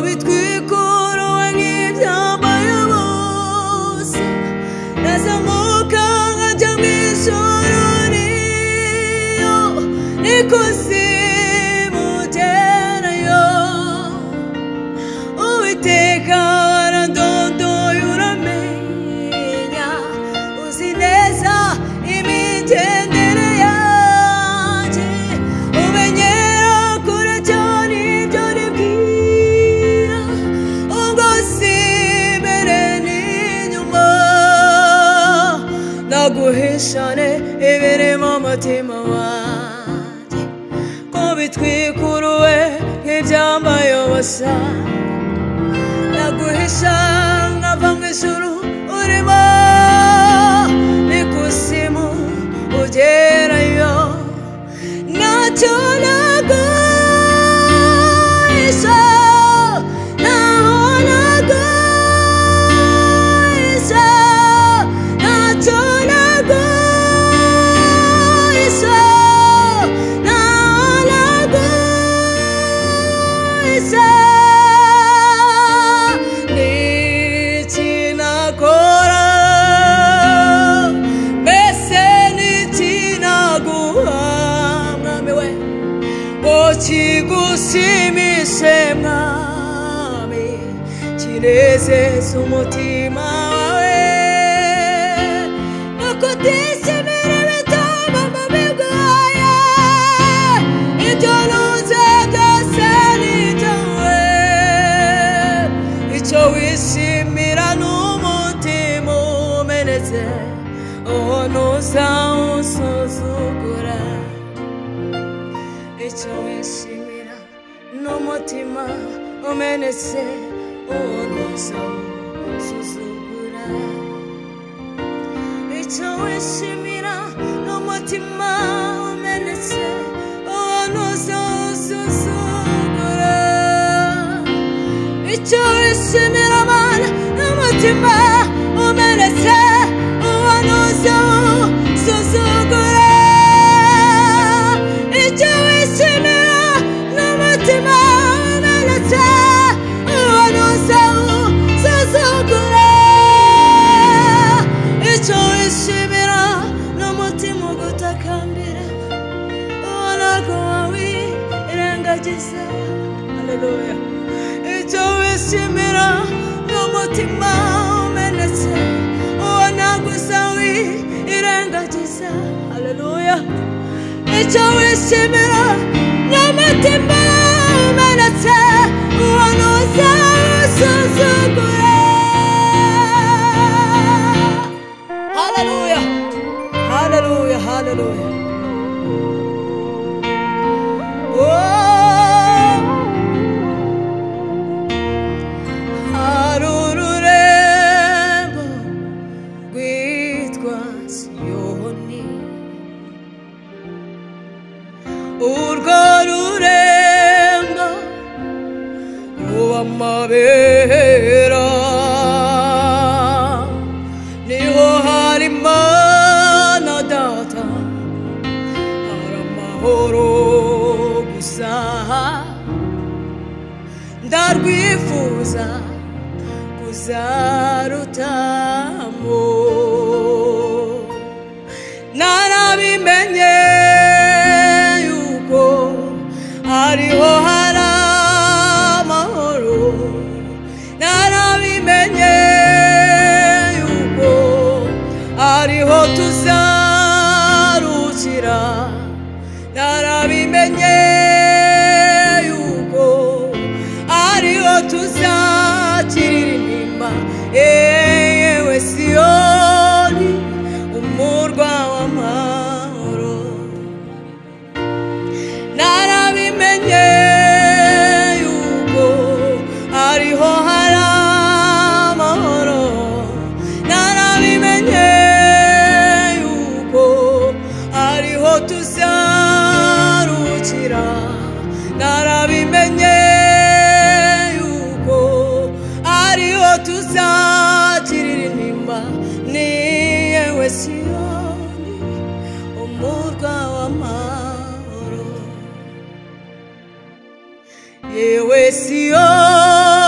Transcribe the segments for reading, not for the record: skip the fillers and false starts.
bitwikuruwe nk'ibyambaye ubusa nazamuka nkajya mu ijuru niyo ikuzimu ugerayo Uwiteka warandondoye uramenya uzi neza imigendere yanjye umenyera kure cyane ibyo nibwira ubwo si imbere n'inyuma naguhishane ibiri mu mutima wanjye ko bitwikuruwe nk'ibyambaye ubusa naguhisha nkava mu ijuru urimo n'ikuzimu ugerayo ntacyo naguhisha ntaho naguhisha ntacyo naguhisha ntaho naguhisha kigusimishe mwami kinezeza umutima wawe nuko utishimira ibitabo mu biguhaye ibyo ntunze byose ni ibyawe icyo wishimira n'umutima umenetse uwo ntuzawusuzugura icyo wishimira n'umutima umenetse uwo ntuzawusuzugura icyo wishimira n'umutima umenetse uwo ntuzawusuzugura icyo wishimira abana n'umutima umenetse uwo ntuzawusuzugura icyo wishimira n'umutima umenetse uwo ntuzawusuzugura icyo wishimira n'umutima ugutakambira uwo ntabwo wawirengagiza haleluya icyo wishimira n'umutima umenetse uwo ntabwo uzawirengagiza haleluya icyo wishimira n'umutima umenetse uwo ntuzawusuzugura haleluya haleluya haleluya hari ururembo rwitwa Siyoni urwo rurembo ruba amabera niho hari Imana Data hari amahoro gusa ndarwifuza kuzarutamo narabimenye yuko hariho hari amahoro narabimenye yuko hariho tuzarukira narabimenye yuko hariho tuzakirira intimba yewe Siyoni umurwa w'amahoro narabimenye yuko hariho hari amahoro narabimenye yuko hariho tuzarukira narabimenye yuko hariho tuzakirira intimba ni yewe Siyoni umurwa w'amahoro yewe Siyoni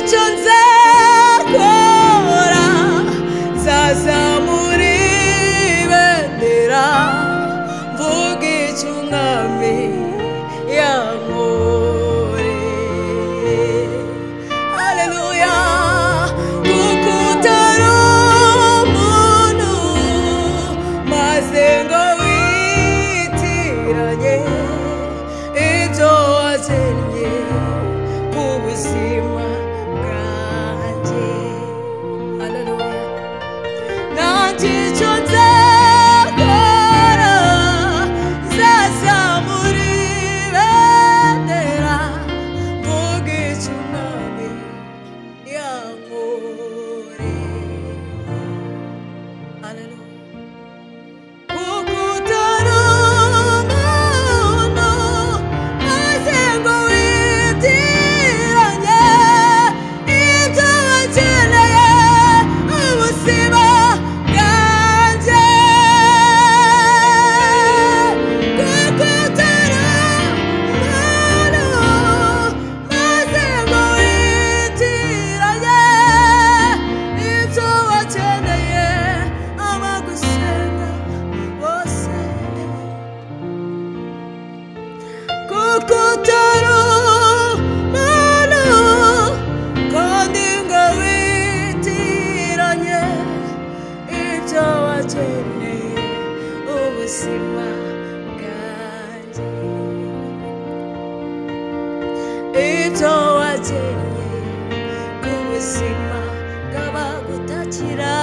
icyo nzakora nzazamura ibendera mvuga icyo umwami yankoreye. Haleluya. Kuko utari umuntu maze ngo witiranye ibyo wagennye ku buzima bwanjye. Haleluya. Nanjye icyo nzakora nzazamura ibendera mvuga icyo umwami yankoreye. Haleluya. Kuko utari umuntu maze ngo witiranye ibyo wakeneye ubuzima bwanjye. Kuko utari umuntu maze ngo witiranye ibyo wakeneye abagusenga bose. Kuko utari umuntu kandi ngo witiranye ibyo wakeneye ubuzima bwanjye. Ibyo wakeneye ku buzima bw'abagutakira,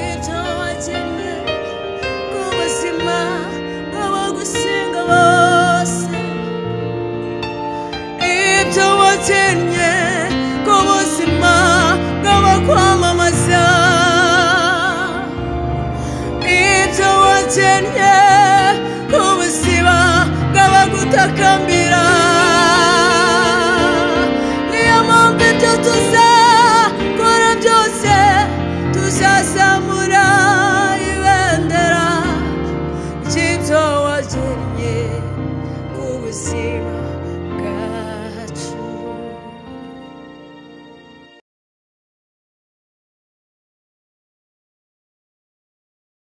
ibyo wakeneye ku buzima bw'abagusenga bose, ibyo wakeneye ku buzima bw'abakwamamaza, ibyo wakeneye ku buzima bw'abagutakambira. Niyo mpamvu ibyo tuza